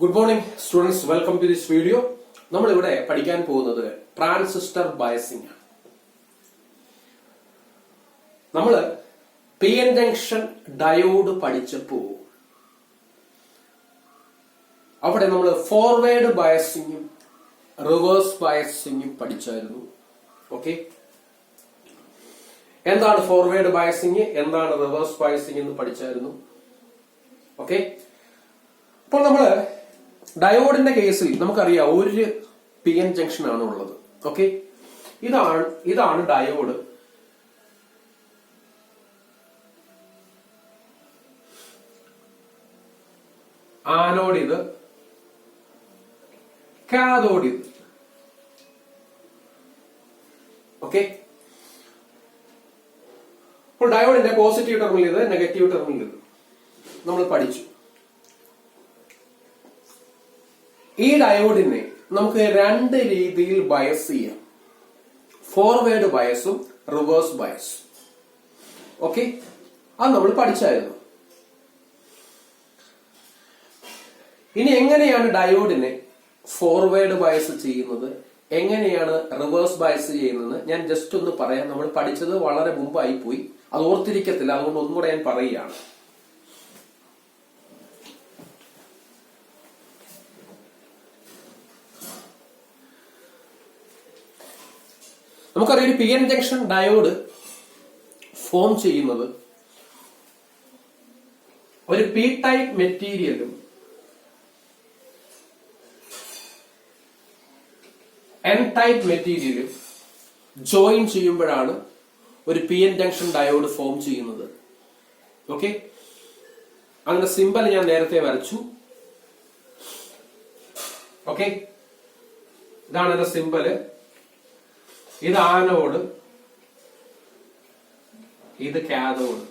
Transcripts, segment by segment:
Good morning students, welcome to this video. നമ്മളിവിടെ പഠിക്കാൻ പോകുന്നത് ട്രാൻസിസ്റ്റർ ബയസിംഗ് ആണ്. നമ്മള് പി എൻ ജംഗ്ഷൻ ഡയോഡ് പഠിച്ചപ്പോൾ അവിടെ നമ്മൾ ഫോർവേഡ് ബയസിംഗും റിവേഴ്സ് ബയസിംഗും പഠിച്ചായിരുന്നു. ഓക്കെ, എന്താണ് ഫോർവേഡ് ബയസിംഗ്, എന്താണ് റിവേഴ്സ് ബയസിംഗ് എന്ന് പഠിച്ചായിരുന്നു. ഓക്കെ, അപ്പോൾ നമ്മള് ഡയോഡിന്റെ കേസിൽ നമുക്കറിയാം ഒരു പി എൻ ജംഗ്ഷൻ ആണ് ഉള്ളത്. ഓക്കെ, ഇതാണ് ഡയോഡ്. ആനോഡ് ഇത്, കാഥോഡ് ഇത്. ഓക്കെ, അപ്പോൾ ഡയോഡിന്റെ പോസിറ്റീവ് ടെർമിനൽ ഇത്, നെഗറ്റീവ് ടെർമിനൽ ഇത് നമ്മൾ പഠിച്ചു. ഈ ഡയോഡിനെ നമുക്ക് രണ്ട് രീതിയിൽ ബയസ് ചെയ്യാം, ഫോർവേഡ് ബയസും റിവേഴ്സ് ബയസും. ഓക്കെ, അത് നമ്മൾ പഠിച്ചായിരുന്നു. ഇനി എങ്ങനെയാണ് ഡയോഡിനെ ഫോർവേഡ് ബയസ് ചെയ്യുന്നത്, എങ്ങനെയാണ് റിവേഴ്സ് ബയസ് ചെയ്യുന്നത് ഞാൻ ജസ്റ്റ് ഒന്ന് പറയാം. നമ്മൾ പഠിച്ചത് വളരെ മുമ്പായി പോയി, അത് ഓർത്തിരിക്കത്തില്ല, അതുകൊണ്ട് ഒന്നും കൂടെ ഞാൻ പറയുകയാണ്. നമുക്കറിയാം ഒരു P N junction diode form ചെയ്യുന്നത് ഒരു പി ടൈപ്പ് മെറ്റീരിയലും എൻ ടൈപ്പ് മെറ്റീരിയലും ജോയിൻ ചെയ്യുമ്പോഴാണ് ഒരു P N junction diode form ചെയ്യുന്നത്. ഓക്കെ, അതിന്റെ സിമ്പൽ ഞാൻ നേരത്തെ വരച്ചു. ഓക്കെ, ഇതാണ് അതിന്റെ സിമ്പല്. ഇത് ആനോഡ്, ഇത് കാഥോഡ്,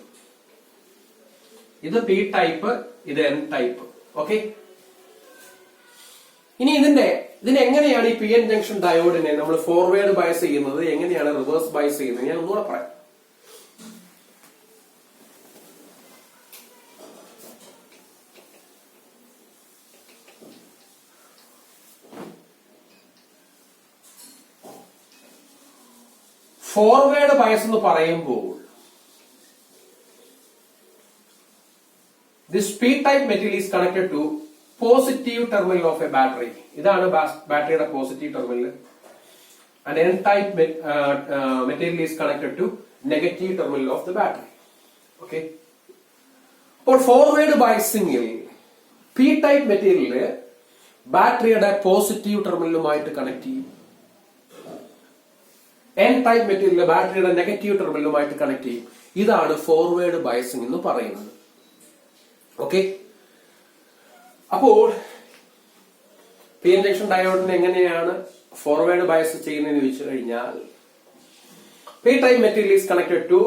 ഇത് പി ടൈപ്പ്, ഇത് എൻ ടൈപ്പ്. ഓക്കെ, ഇനി ഇതിനെ എങ്ങനെയാണ് ഈ പി എൻ ജംഗ്ഷൻ ഡയോഡിനെ നമ്മൾ ഫോർവേഡ് ബയസ് ചെയ്യുന്നത്, എങ്ങനെയാണ് റിവേഴ്സ് ബയസ് ചെയ്യുന്നത് ഞാൻ ഒന്നുകൂടെ പറയാം. ഫോർവേഡ് ബയസ് എന്ന് പറയുമ്പോൾ this P type material is connected to positive terminal of a battery. ഇതാണ് ബാറ്ററിയുടെ positive terminal. And N type material is connected to negative terminal of the battery. Okay, അപ്പോൾ forward ബയസിംഗിൽ പി ടൈപ്പ് മെറ്റീരിയല് ബാറ്ററിയുടെ positive ടെർമിനലുമായിട്ട് connect ചെയ്യും, N type material ബാറ്ററിയുടെ negative ടെർമിനലുമായിട്ട് connect ചെയ്യും. ഇതാണ് ഫോർവേഡ് ബയസിംഗ് എന്ന് പറയുന്നത്. ഓക്കെ, അപ്പോൾ പി എൻ ജംഗ്ഷൻ ഡയോഡിനെ എങ്ങനെയാണ് ഫോർവേഡ് ബയസ് ചെയ്യുന്നതെന്ന് ചോദിച്ചു കഴിഞ്ഞാൽ P type material is connected to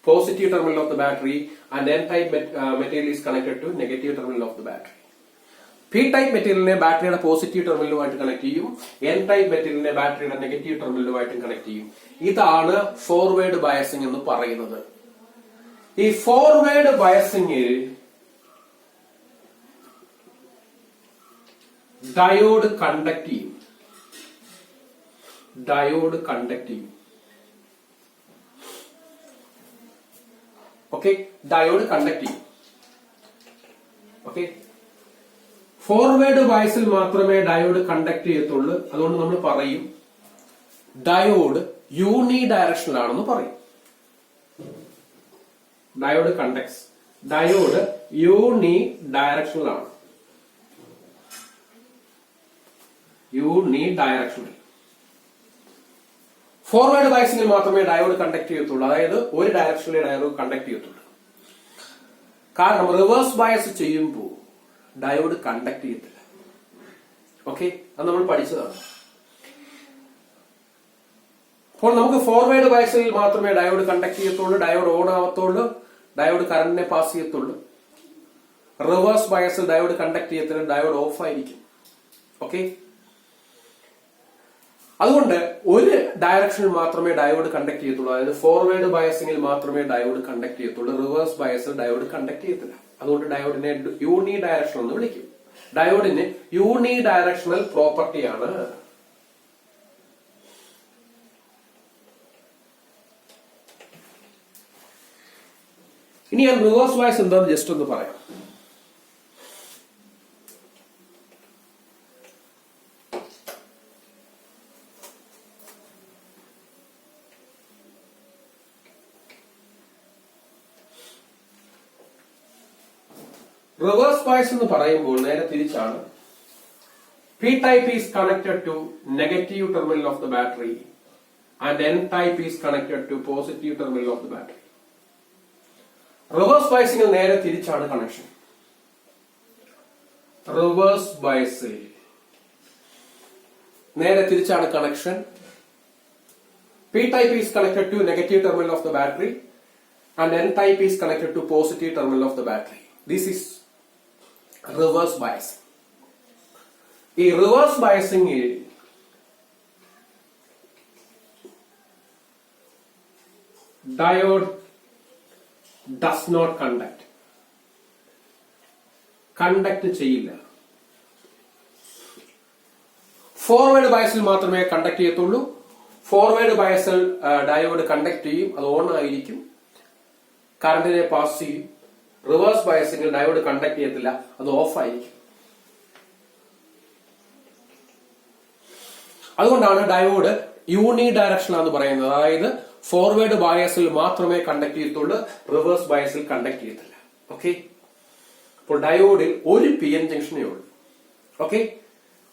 positive terminal of the battery and N type material is connected to negative terminal of the battery. P type മെറ്റീരിയലിനെ ബാറ്ററിയുടെ positive ടെർമിനലുമായിട്ട് connect ചെയ്യും, N type മെറ്റീരിയലിനെ ബാറ്ററിയുടെ negative ടെർമിനലുമായിട്ടും connect ചെയ്യും. ഇതാണ് forward biasing എന്ന് പറയുന്നത്. ഈ ഫോർവേഡ് ബയസിംഗിൽ ഡയോഡ് കണ്ടക്ട് ചെയ്യും. ഓക്കെ, ഡയോഡ് കണ്ടക്ട് ചെയ്യും. ഓക്കെ, ഫോർവേഡ് ബയസിൽ മാത്രമേ ഡയോഡ് കണ്ടക്ട് ചെയ്യത്തുള്ളൂ. അതുകൊണ്ട് നമ്മൾ പറയും ഡയോഡ് യൂണി ഡയറക്ഷനിലാണെന്ന് പറയും. ഡയോഡ് കണ്ടക്ട്സ്, ഡയോഡ് യൂണി ഡയറക്ഷനിലാണ്. ഫോർവേഡ് ബയസിംഗിൽ മാത്രമേ ഡയോഡ് കണ്ടക്ട് ചെയ്യത്തുള്ളൂ, അതായത് ഒരു ഡയറക്ഷനിലെ ഡയോഡ് കണ്ടക്ട് ചെയ്യത്തുള്ളൂ. കാരണം റിവേഴ്സ് ബയസ് ചെയ്യുമ്പോൾ ഡയോഡ് കണ്ടക്ട് ചെയ്യത്തില്ല. ഓക്കെ, അത് നമ്മൾ പഠിച്ചതാണ്. അപ്പോൾ നമുക്ക് ഫോർവേഡ് ബയസിൽ മാത്രമേ ഡയോഡ് കണ്ടക്ട് ചെയ്യത്തുള്ളൂ, ഡയോഡ് ഓൺ ആവത്തുള്ളൂ, ഡയോഡ് കറന്റിനെ പാസ് ചെയ്യത്തുള്ളൂ. റിവേഴ്സ് ബയസിൽ ഡയോഡ് കണ്ടക്ട് ചെയ്യത്തില്ല, ഡയോഡ് ഓഫ് ആയിരിക്കും. ഓക്കെ, അതുകൊണ്ട് ഒരു ഡയറക്ഷനിൽ മാത്രമേ ഡയോഡ് കണ്ടക്ട് ചെയ്യത്തുള്ളൂ, അതായത് ഫോർവേഡ് ബയസിംഗിൽ മാത്രമേ ഡയോഡ് കണ്ടക്ട് ചെയ്യത്തുള്ളൂ, റിവേഴ്സ് ബയസിൽ ഡയോഡ് കണ്ടക്ട് ചെയ്യത്തില്ല. അതുകൊണ്ട് ഡയോഡിനെ യൂണി ഡയറക്ഷൻ എന്ന് വിളിക്കും. ഡയോഡിന് യൂണി ഡയറക്ഷണൽ പ്രോപ്പർട്ടിയാണ്. ഇനി ഞാൻ റിവേഴ്സ് ബയസ് എന്താണെന്ന് ജസ്റ്റ് ഒന്ന് പറയാം. റിവേഴ്സ് ബയസ് എന്ന് പറയുമ്പോൾ നേരെ തിരിച്ചാണ്. P type is connected to negative terminal of the battery and N type is connected to positive terminal of the battery. Reverse ബയസിംഗിൽ നേരെ തിരിച്ചാണ് കണക്ഷൻ. റിവേഴ്സ് ബയസിൽ നേരെ തിരിച്ചാണ് connection. P type is connected to negative terminal of the battery and N type is connected to positive terminal of the battery. This is reverse biasing. ഈ reverse ബയസിംഗിൽ diode does not conduct ചെയ്യില്ല. Forward ബയസിൽ മാത്രമേ conduct ചെയ്യത്തുള്ളൂ. Forward ബയസിൽ diode conduct ചെയ്യും, അത് on ആയിരിക്കും, കറണ്ടിനെ pass ചെയ്യും. Reverse ബയസിൽ diode conduct ചെയ്യത്തില്ല, അത് ഓഫ് ആയിരിക്കും. അതുകൊണ്ടാണ് ഡയോഡ് യൂണി ഡയറക്ഷൻ എന്ന് പറയുന്നത്. അതായത് ഫോർവേഡ് ബയസിൽ മാത്രമേ കണ്ടക്ട് ചെയ്യത്തുള്ളൂ, റിവേഴ്സ് ബയസിൽ കണ്ടക്ട് ചെയ്യത്തില്ല. ഓക്കെ, അപ്പോൾ ഡയോഡിൽ ഒരു പി എൻ ജംഗ്ഷനേ ഉള്ളൂ. ഓക്കെ,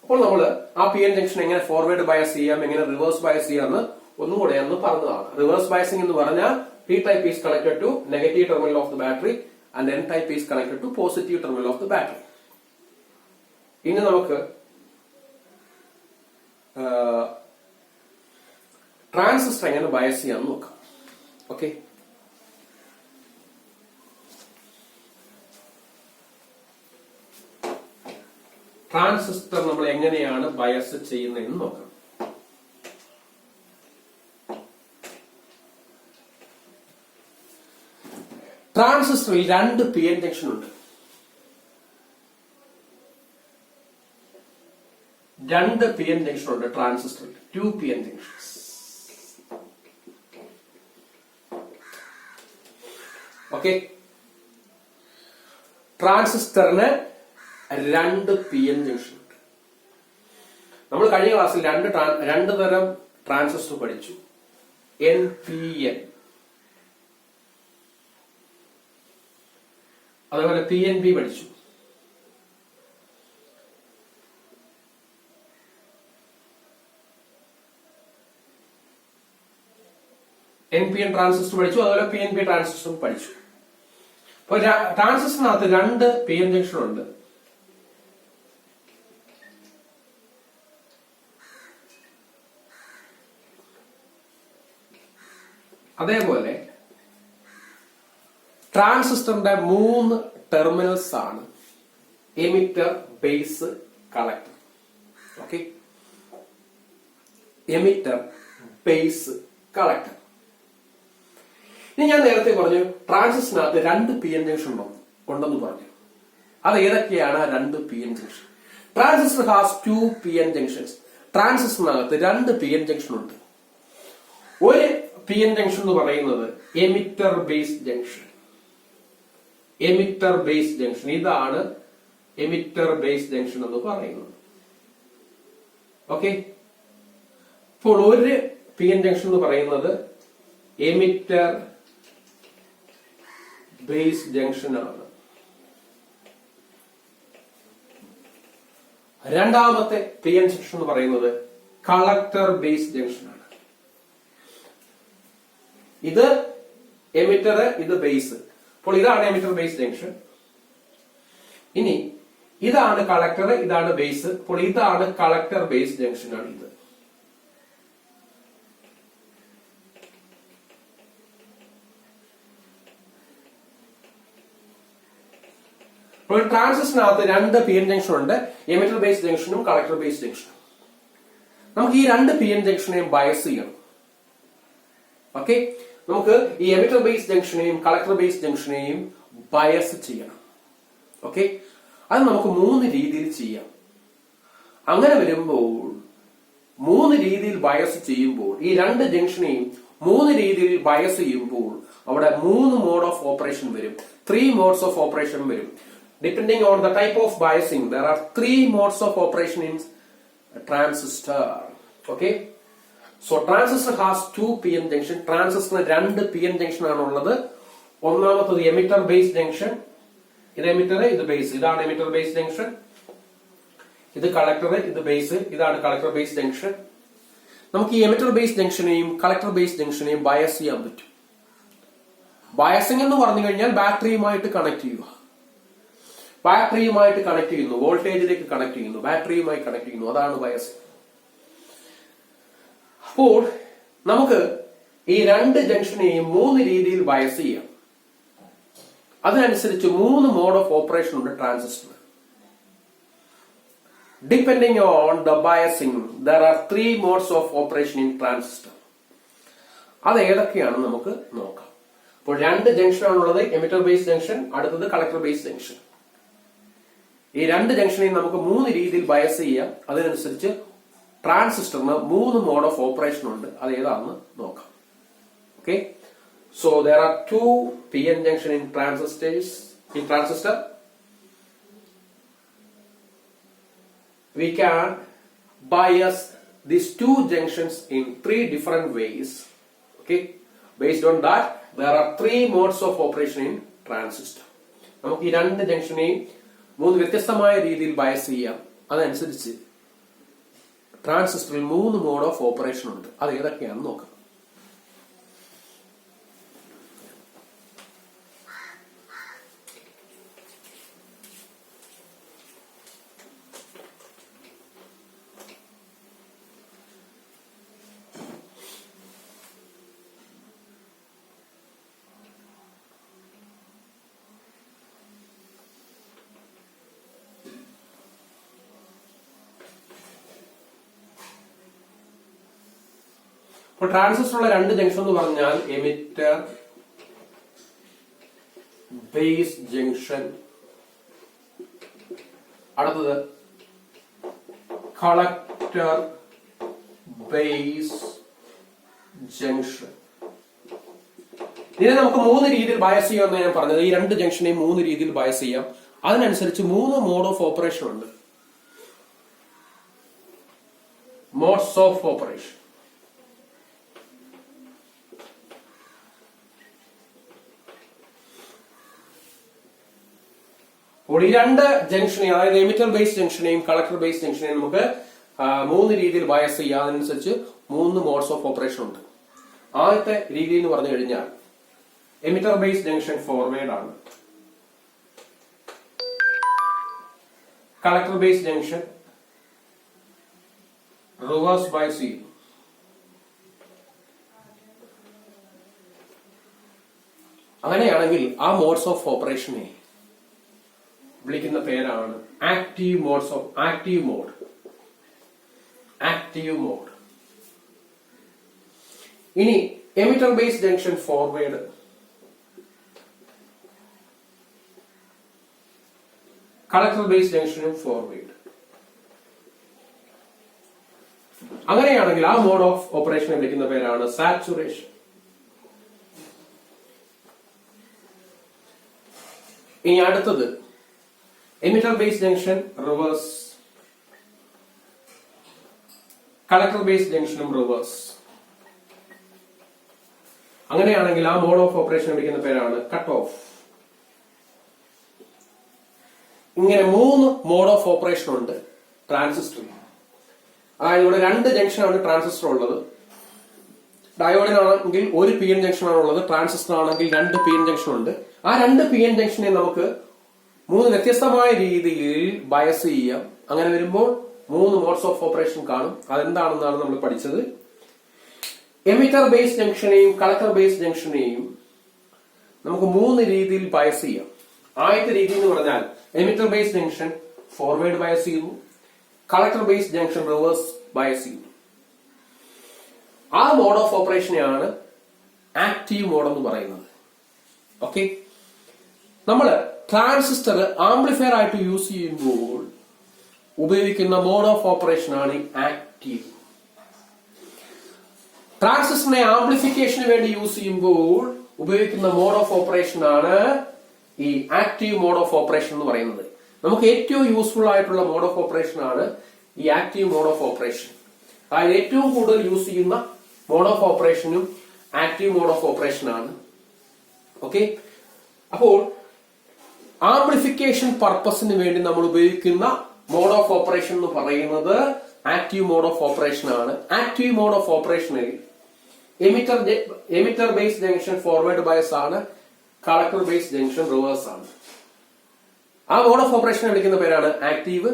അപ്പോൾ നമ്മൾ ആ പി എൻ ജംഗ്ഷൻ എങ്ങനെ ഫോർവേഡ് ബയസ് ചെയ്യാം, എങ്ങനെ റിവേഴ്സ് ബയസ് ചെയ്യാമെന്ന് ഒന്നുകൂടെ അന്ന് പറഞ്ഞതാണ്. റിവേഴ്സ് ബയസിംഗ് എന്ന് പറഞ്ഞാൽ P type is connected to negative terminal of the battery and N type is connected to positive terminal of the battery. ഇനി നമുക്ക് ട്രാൻസിസ്റ്റർ എങ്ങനെ ബയസ് ചെയ്യാമെന്ന് നോക്കാം. ഓക്കെ, ട്രാൻസിസ്റ്റർ നമ്മൾ എങ്ങനെയാണ് ബയസ് ചെയ്യുന്നതെന്ന് നോക്കാം. ട്രാൻസിസ്റ്ററിൽ രണ്ട് പി എൻ ജംഗ്ഷൻ ഉണ്ട്. രണ്ട് പി എൻ ജംഗ്ഷൻ ഉണ്ട് ട്രാൻസിസ്റ്ററിൽ, 2 പി എൻ ജംഗ്ഷൻസ്. ഓക്കെ, ട്രാൻസിസ്റ്ററിന് രണ്ട് പി എൻ ജംഗ്ഷൻ ഉണ്ട്. നമ്മൾ കഴിഞ്ഞ ക്ലാസ്സിൽ രണ്ട് തരം ട്രാൻസിസ്റ്റർ പഠിച്ചു. എൻ പി എൻ, അതേപോലെ പി എൻ പി പഠിച്ചു. എൻ പി എൻ ട്രാൻസിസ്റ്റർ പഠിച്ചു, അതുപോലെ പി എൻ പി ട്രാൻസിസ്റ്ററും പഠിച്ചു. അപ്പൊ ട്രാൻസിസ്റ്ററിനകത്ത് രണ്ട് പി എൻ ജംഗ്ഷൻ ഉണ്ട്. അതേപോലെ ട്രാൻസിസ്റ്ററിന്റെ 3 ടെർമിനൽസ് ആണ് emitter, base, collector. Okay, emitter, base, collector. ഇനി ഞാൻ നേരത്തെ പറഞ്ഞു ട്രാൻസിസ്റ്ററിനകത്ത് രണ്ട് പി എൻ ജംഗ്ഷൻ ഉണ്ടെന്ന് പറഞ്ഞു. അത് ഏതൊക്കെയാണ് ആ രണ്ട് P N junction? Transistor has 2 P N junctions. ട്രാൻസിസ്റ്ററിനകത്ത് രണ്ട് പി എൻ ജംഗ്ഷൻ ഉണ്ട്. ഒരു പി എൻ ജംഗ്ഷൻ എന്ന് പറയുന്നത് emitter base junction. Emitter base junction, ഇതാണ് എമിറ്റർ ബേസ് ജംഗ്ഷൻ എന്ന് പറയുന്നത്. ഓക്കെ, അപ്പോൾ ഒരു പി എൻ ജംഗ്ഷൻ എന്ന് പറയുന്നത് എമിറ്റർ ബേസ് ജംഗ്ഷൻ ആണ്. രണ്ടാമത്തെ പി എൻ ജംഗ്ഷൻ എന്ന് പറയുന്നത് കളക്ടർ ബേസ് ജംഗ്ഷൻ ആണ്. ഇത് എമിറ്റർ, ഇത് ബേസ്. അപ്പോൾ ഇതാണ് എമിറ്റർ ബേസ് ജംഗ്ഷൻ. ഇനി ഇതാണ് കളക്ടർ, ഇതാണ് ബേസ്. അപ്പോൾ ഇതാണ് കളക്ടർ ബേസ് ജംഗ്ഷൻ ആണ് ഇത്. അപ്പോൾ ട്രാൻസിസ്റ്ററിനകത്ത് രണ്ട് പി എൻ ജംഗ്ഷൻ ഉണ്ട്, എമിറ്റർ ബേസ് ജംഗ്ഷനും കളക്ടർ ബേസ് ജംഗ്ഷനും. നമുക്ക് ഈ രണ്ട് പി എൻ ജംഗ്ഷനെയും ബയസ് ചെയ്യണം. ഓക്കെ, നമുക്ക് ഈ എമിറ്റർ ബേസ് ജംഗ്ഷനെയും കളക്ടർ ബേസ് ജംഗ്ഷനെയും ബയസ് ചെയ്യണം. ഓക്കെ, അത് നമുക്ക് 3 രീതിയിൽ ചെയ്യാം. അങ്ങനെ വരുമ്പോൾ 3 രീതിയിൽ ബയസ് ചെയ്യുമ്പോൾ ഈ 2 ജംഗ്ഷനെയും 3 രീതിയിൽ ബയസ് ചെയ്യുമ്പോൾ അവിടെ 3 മോഡ് ഓഫ് ഓപ്പറേഷൻ വരും, 3 മോഡ്സ് ഓഫ് ഓപ്പറേഷൻ വരും. Depending on the type of biasing there are 3 modes of operation in transistor. Okay, so transistor has 2 PN junction. ട്രാൻസിസ്റ്ററിന് 2 PN ജംഗ്ഷൻ ആണ് ഉള്ളത്. ഒന്നാമത്തത് എമിറ്റർ ബേസ് ജംഗ്ഷൻ. ഇത് emitter, ഇത് base. ഇതാണ് emitter base junction. ഇത് collector, ഇത് ബേസ്. ഇതാണ് കളക്ടർ ബേസ് ജംഗ്ഷൻ. നമുക്ക് ഈ എമിറ്റർ ബേസ് ജംഗ്ഷനെയും കളക്ടർ ബേസ് ജംഗ്ഷനെയും ബയസ് ചെയ്യാൻ പറ്റും. ബയസിംഗ് എന്ന് പറഞ്ഞു കഴിഞ്ഞാൽ ബാറ്ററിയുമായിട്ട് കണക്ട് ചെയ്യുക. ബാറ്ററിയുമായിട്ട് കണക്ട് ചെയ്യുന്നു, വോൾട്ടേജിലേക്ക് കണക്ട് ചെയ്യുന്നു, ബാറ്ററിയുമായി കണക്ട് ചെയ്യുന്നു. അതാണ് ബയസിംഗ്. അപ്പോൾ നമുക്ക് ഈ 2 ജംഗ്ഷനെയും 3 രീതിയിൽ ബയസ് ചെയ്യാം. അതിനനുസരിച്ച് 3 മോഡ് ഓഫ് ഓപ്പറേഷൻ ഉണ്ട് transistor. Depending on the biasing, there are 3 modes of operation in transistor. അത് ഏതൊക്കെയാണ് നമുക്ക് നോക്കാം. അപ്പോൾ 2 ജംഗ്ഷൻ ആണുള്ളത്, എമിറ്റർ ബേസ് ജംഗ്ഷൻ, അടുത്തത് കളക്ടർ ബേസ് ജംഗ്ഷൻ. ഈ 2 ജംഗ്ഷനെയും നമുക്ക് 3 രീതിയിൽ ബയസ് ചെയ്യാം. അതിനനുസരിച്ച് ട്രാൻസിസ്റ്ററിന് 3 മോഡ് ഓഫ് ഓപ്പറേഷൻ ഉണ്ട്. അത് ഏതാണെന്ന് നോക്കാം. Okay, so there are 2 PN junction in transistor. We can bias these 2 junctions in 3 different ways. Okay, based on that there are 3 modes of operation in transistor. നമുക്ക് ഈ 2 ജംഗ്ഷനെയും 3 വ്യത്യസ്തമായ രീതിയിൽ ബയസ് ചെയ്യാം. അതനുസരിച്ച് ട്രാൻസിസ്റ്ററിൽ 3 മോഡ് ഓഫ് ഓപ്പറേഷൻ ഉണ്ട്. അത് ഏതൊക്കെയാണെന്ന് നോക്കാം. അപ്പോൾ ട്രാൻസിസ്റ്ററുള്ള 2 ജംഗ്ഷൻ എന്ന് പറഞ്ഞാൽ എമിറ്റർ ബേസ് ജംഗ്ഷൻ, അടുത്തത് കളക്ടർ ബേസ് ജംഗ്ഷൻ. ഇതിനെ നമുക്ക് 3 രീതിയിൽ ബയസ് ചെയ്യാമെന്ന് ഞാൻ പറഞ്ഞത്. ഈ 2 ജംഗ്ഷനെയും 3 രീതിയിൽ ബയസ് ചെയ്യാം. അതിനനുസരിച്ച് 3 മോഡ് ഓഫ് ഓപ്പറേഷൻ ഉണ്ട്. Modes of operation. അപ്പോൾ ഈ 2 ജംഗ്ഷനെയും, അതായത് എമിറ്റർ ബേസ് ജംഗ്ഷനെയും കളക്ടർ ബേസ് ജംഗ്ഷനെയും നമുക്ക് 3 രീതിയിൽ ബയസ് ചെയ്യാം. അതിനനുസരിച്ച് 3 മോഡ്സ് ഓഫ് ഓപ്പറേഷൻ ഉണ്ട്. ആദ്യത്തെ രീതി എന്ന് പറഞ്ഞു കഴിഞ്ഞാൽ എമിറ്റർ ബേസ് ജംഗ്ഷൻ ഫോർവേഡ് ആണ്, collector base junction reverse bias ചെയ്യും. അങ്ങനെയാണെങ്കിൽ ആ മോഡ്സ് ഓഫ് ഓപ്പറേഷനെ വിളിക്കുന്ന പേരാണ് active modes of active mode. ഇനി emitter base junction forward, collector base ജംഗ്ഷനും ഫോർവേഡ്. അങ്ങനെയാണെങ്കിൽ ആ മോഡ് ഓഫ് ഓപ്പറേഷനെ വിളിക്കുന്ന പേരാണ് സാച്ചുറേഷൻ. ഇനി അടുത്തത് emitter base junction reverse, collector base ജംഗ്ഷനും റിവേഴ്സ്. അങ്ങനെയാണെങ്കിൽ ആ മോഡ് ഓഫ് ഓപ്പറേഷൻ വിളിക്കുന്ന പേരാണ് കട്ട് ഓഫ്. ഇങ്ങനെ 3 മോഡ് ഓഫ് ഓപ്പറേഷൻ ഉണ്ട് ട്രാൻസിസ്റ്ററിൽ. അതായത് ഇവിടെ 2 ജംഗ്ഷനാണ് ട്രാൻസിസ്റ്റർ ഉള്ളത്. ഡയോഡിനാണെങ്കിൽ 1 PN ജംഗ്ഷൻ ആണുള്ളത്, ട്രാൻസിസ്റ്റർ ആണെങ്കിൽ 2 PN ജംഗ്ഷൻ ഉണ്ട്. ആ 2 PN ജംഗ്ഷനെ നമുക്ക് 3 വ്യത്യസ്തമായ രീതിയിൽ ബയസ് ചെയ്യാം. അങ്ങനെ വരുമ്പോൾ 3 മോഡ്സ് ഓഫ് ഓപ്പറേഷൻ കാണും. അതെന്താണെന്നാണ് നമ്മൾ പഠിച്ചത്. എമിറ്റർ ബേസ് ജംഗ്ഷനെയും കളക്ടർ ബേസ് ജംഗ്ഷനെയും നമുക്ക് 3 രീതിയിൽ ബയസ് ചെയ്യാം. ആദ്യത്തെ രീതി എന്ന് പറഞ്ഞാൽ emitter base junction forward bias ചെയ്യുന്നു, collector base junction reverse bias ചെയ്യുന്നു. ആ മോഡ് ഓഫ് ഓപ്പറേഷനെയാണ് ആക്റ്റീവ് മോഡ് എന്ന് പറയുന്നത്. ഓക്കെ, നമ്മള് ട്രാൻസിസ്റ്റർ ആംപ്ലിഫയർ ആയിട്ട് യൂസ് ചെയ്യുമ്പോൾ ഉപയോഗിക്കുന്ന മോഡ് ഓഫ് ഓപ്പറേഷൻ ആണ് ആക്റ്റീവ്. ട്രാൻസിസ്റ്ററിനെ ആംപ്ലിഫിക്കേഷന് വേണ്ടി യൂസ് ചെയ്യുമ്പോൾ ഉപയോഗിക്കുന്ന മോഡ് ഓഫ് ഓപ്പറേഷൻ ആണ് ഈ ആക്റ്റീവ് മോഡ് ഓഫ് ഓപ്പറേഷൻ എന്ന് പറയുന്നത്. നമുക്ക് ഏറ്റവും യൂസ്ഫുൾ ആയിട്ടുള്ള മോഡ് ഓഫ് ഓപ്പറേഷൻ ആണ് ഈ ആക്റ്റീവ് മോഡ് ഓഫ് ഓപ്പറേഷൻ. അതായത് ഏറ്റവും കൂടുതൽ യൂസ് ചെയ്യുന്ന മോഡ് ഓഫ് ഓപ്പറേഷനും ആക്റ്റീവ് മോഡ് ഓഫ് ഓപ്പറേഷൻ ആണ്. ഓക്കെ, അപ്പോൾ ആംപ്ലിഫിക്കേഷൻ പർപ്പസിന് വേണ്ടി നമ്മൾ ഉപയോഗിക്കുന്ന മോഡ് ഓഫ് ഓപ്പറേഷൻ എന്ന് പറയുന്നത് ആക്റ്റീവ് മോഡ് ഓഫ് ഓപ്പറേഷൻ ആണ്. ആക്റ്റീവ് മോഡ് ഓഫ് ഓപ്പറേഷനിൽ emitter base junction forward bias ആണ്, കളക്ടർ ബേസ് ജംഗ്ഷൻ റിവേഴ്സ് ആണ്. ആ മോഡ് ഓഫ് ഓപ്പറേഷനെ വിളിക്കുന്ന പേരാണ് ആക്റ്റീവ്.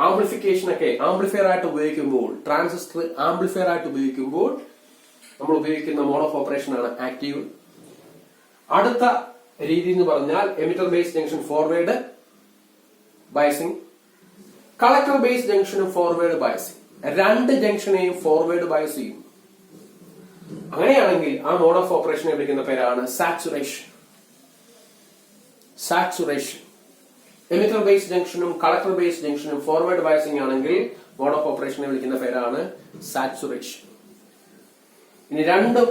ആംപ്ലിഫിക്കേഷൻ ഒക്കെ ആംപ്ലിഫയർ ആയിട്ട് ഉപയോഗിക്കുമ്പോൾ, ട്രാൻസിസ്റ്റർ ആംപ്ലിഫയർ ആയിട്ട് ഉപയോഗിക്കുമ്പോൾ നമ്മൾ ഉപയോഗിക്കുന്ന മോഡ് ഓഫ് ഓപ്പറേഷൻ ആണ് ആക്റ്റീവ്. അടുത്ത രീതി എന്ന് പറഞ്ഞാൽ emitter base junction forward biasing, collector base ജംഗ്ഷനും ഫോർവേഡ് ബയസിംഗ്. രണ്ട് ജംഗ്ഷനെയും ഫോർവേഡ് ബയസ് ചെയ്യും. അങ്ങനെയാണെങ്കിൽ ആ മോഡ് ഓഫ് ഓപ്പറേഷനെ വിളിക്കുന്ന പേരാണ് സാച്ചുറേഷൻ. സാച്ചുറേഷൻ. എമിറ്റർ ബേസ് ജംഗ്ഷനും കളക്ടർ ബേസ് ജംഗ്ഷനും ഫോർവേഡ് ബയസിംഗ് ആണെങ്കിൽ മോഡ് ഓഫ് ഓപ്പറേഷനെ വിളിക്കുന്ന പേരാണ് സാച്ചുറേഷൻ. ഇനി രണ്ടും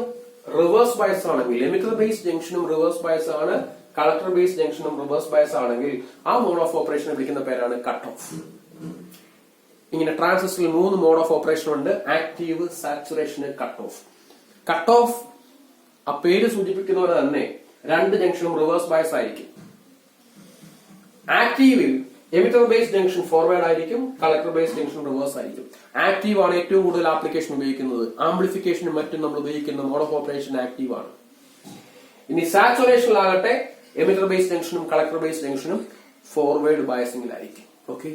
റിവേഴ്സ് ബയസ് ആണെങ്കിൽ, എമിറ്റർ ബേസ് ജംഗ്ഷനും റിവേഴ്സ് ബയസ് ആണ്, കളക്ടർ ബേസ് ജംഗ്ഷനും റിവേഴ്സ് ബയസ് ആണെങ്കിൽ ആ മോഡ് ഓഫ് ഓപ്പറേഷനെ വിളിക്കുന്ന പേരാണ് കട്ട് ഓഫ്. ഇങ്ങനെ ട്രാൻസിസ്റ്ററിൽ 3 മോഡ് ഓഫ് ഓപ്പറേഷൻ ഉണ്ട്: active, saturation, cut off. Cut off ആ പേര് സൂചിപ്പിക്കുന്ന പോലെ തന്നെ രണ്ട് ജംഗ്ഷനും റിവേഴ്സ് ബയസ് ആയിരിക്കും. ആക്റ്റീവിൽ എമിറ്റർ ബേസ് ജംഗ്ഷൻ ഫോർവേഡ് ആയിരിക്കും, കളക്ടർ ബേസ് ജംഗ്ഷൻ റിവേഴ്സ് ആയിരിക്കും. ആക്റ്റീവ് ആണ് ഏറ്റവും കൂടുതൽ ആപ്ലിക്കേഷൻ ഉപയോഗിക്കുന്നത്. ആംപ്ലിഫിക്കേഷനും മറ്റും നമ്മൾ ഉപയോഗിക്കുന്ന മോഡ് ഓഫ് ഓപ്പറേഷൻ ആക്റ്റീവ് ആണ്. ഇനി സാച്ചുറേഷനിലാകട്ടെ എമിറ്റർ ബേസ് ജംഗ്ഷനും കളക്ടർ ബേസ് ജംഗ്ഷനും ഫോർവേഡ് ബയസിംഗിലായിരിക്കും. ഓക്കെ.